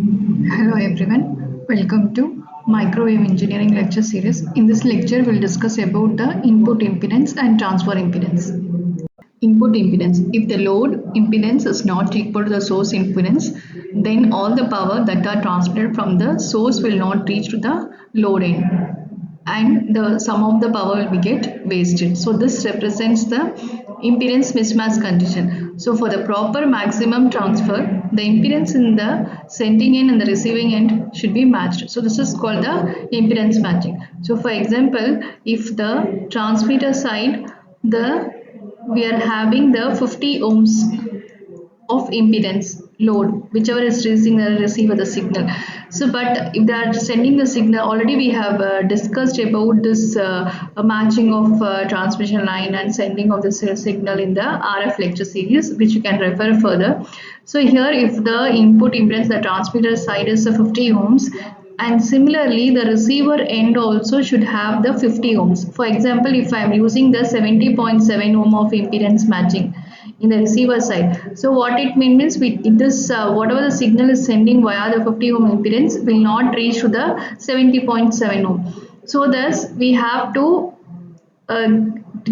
Hello everyone, welcome to Microwave Engineering lecture series. In this lecture, we'll discuss about the input impedance and transfer impedance. Input impedance. If the load impedance is not equal to the source impedance, then all the power that are transmitted from the source will not reach to the load end, and the sum of the power will be get wasted. So this represents the impedance mismatch condition. So for the proper maximum transfer, the impedance in the sending end and the receiving end should be matched. So this is called the impedance matching. So for example, if the transmitter side, the we are having the 50 ohms of impedance load, whichever is receiving the receiver the signal. So but if they are sending the signal, already we have discussed about this matching of transmission line and sending of the signal in the RF lecture series, which you can refer further. So here, if the input impedance, the transmitter side is 50 ohms, and similarly the receiver end also should have the 50 ohms. For example, if I am using the 70.7 ohm of impedance matching in the receiver side, so what it means, this whatever the signal is sending via the 50 ohm impedance will not reach to the 70.7 ohm. So thus we have to uh,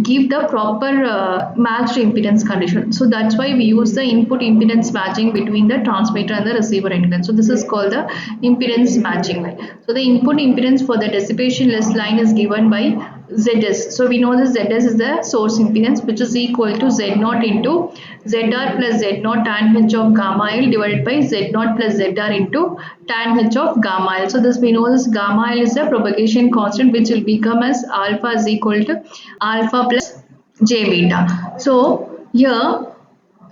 give the proper matched impedance condition. So that's why we use the input impedance matching between the transmitter and the receiver impedance. So this is called the impedance matching line. So the input impedance for the dissipationless line is given by ZS. So we know this ZS is the source impedance, which is equal to Z0 into ZR plus Z0 tan H of gamma L divided by Z0 plus ZR into tan H of gamma L. So this we know this gamma L is the propagation constant, which will become as alpha is equal to alpha plus J beta. So here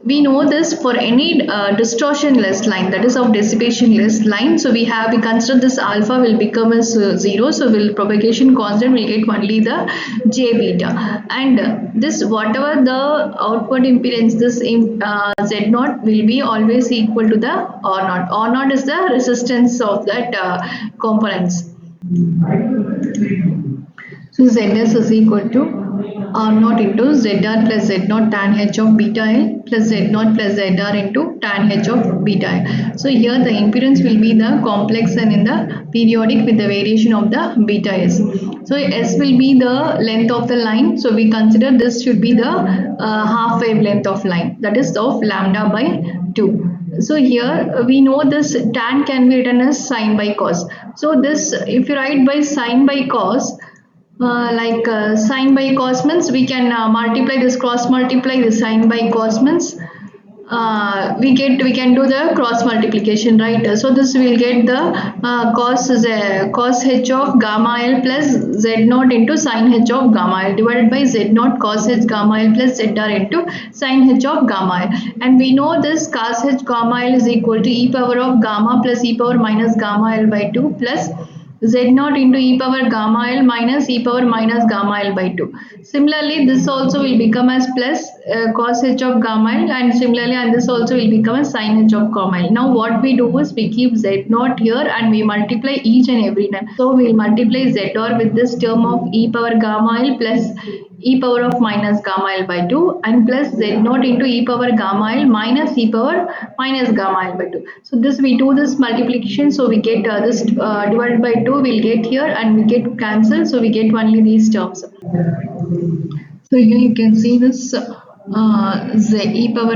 we know this for any distortionless line, that is of dissipationless line. So we consider this alpha will become as 0. So will propagation constant will get only the J beta, and this whatever the output impedance, this Z0 will be always equal to the R0. R0 is the resistance of that components. So Zs is equal to R0 into Zr plus Z0 tan H of beta L plus Z0 plus Zr into tan H of beta L. So here the impedance will be the complex and in the periodic with the variation of the beta S. So S will be the length of the line. So we consider this should be the half wavelength of line, that is of lambda by 2. So here we know this tan can be written as sine by cos. So this, if you write by sine by cos, sine by cos means we can multiply this, cross multiply the sine by cos means we can do the cross multiplication, right? So this will get the cos h of gamma L plus z naught into sine h of gamma L divided by z naught cos h gamma L plus zr into sine h of gamma L. And we know this cos h gamma L is equal to e power of gamma plus e power minus gamma L by 2 plus z0 into e power gamma L minus e power minus gamma L by 2. Similarly, this also will become as plus cos h of gamma L, and similarly, and this also will become as sin h of gamma L. Now what we do is we keep z0 here and we multiply each and every time. So we will multiply zr with this term of e power gamma L plus e power of minus gamma L by 2 and plus z0 into e power gamma L minus e power minus gamma L by 2. So this we do this multiplication, so we get this divided by 2 we'll get here and we get cancelled, so we get only these terms. So here you can see this z e power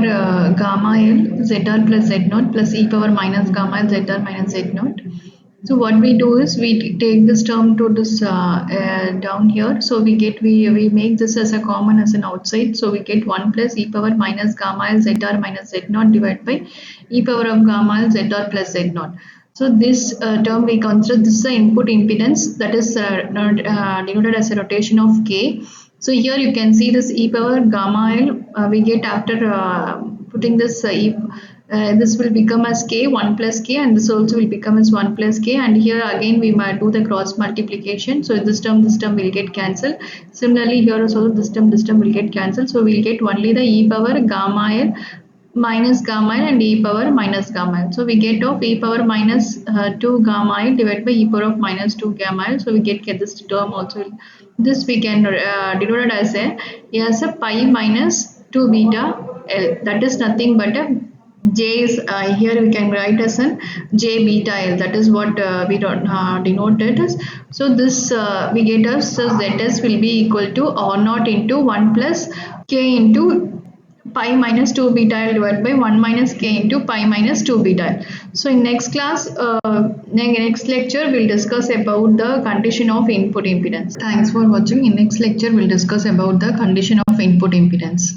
gamma L zr plus z0 plus e power minus gamma L zr minus z0. So what we do is we take this term to this down here. So we make this as a common as an outside. So we get 1 plus e power minus gamma L zr minus z0 divided by e power of gamma L zr plus z0. So this term we consider this is the input impedance, that is denoted as a rotation of k. So here you can see this e power gamma L we get after putting this this will become as k 1 plus k, and this also will become as 1 plus k, and here again we might do the cross multiplication. So this term will get cancelled. Similarly here also this term will get cancelled. So we'll get only the e power gamma L minus gamma L and e power minus gamma L. So we get of e power minus 2 gamma L divided by e power of minus 2 gamma L. So we get this term also. This we can denote as a pi minus 2 beta L. That is nothing but a J is here we can write as an J beta L. That is what we denote it as. So this we get as so Zs will be equal to R naught into 1 plus K into pi minus 2 beta L divided by 1 minus K into pi minus 2 beta L. So in next class, next lecture we'll discuss about the condition of input impedance. Thanks for watching. In next lecture we'll discuss about the condition of input impedance.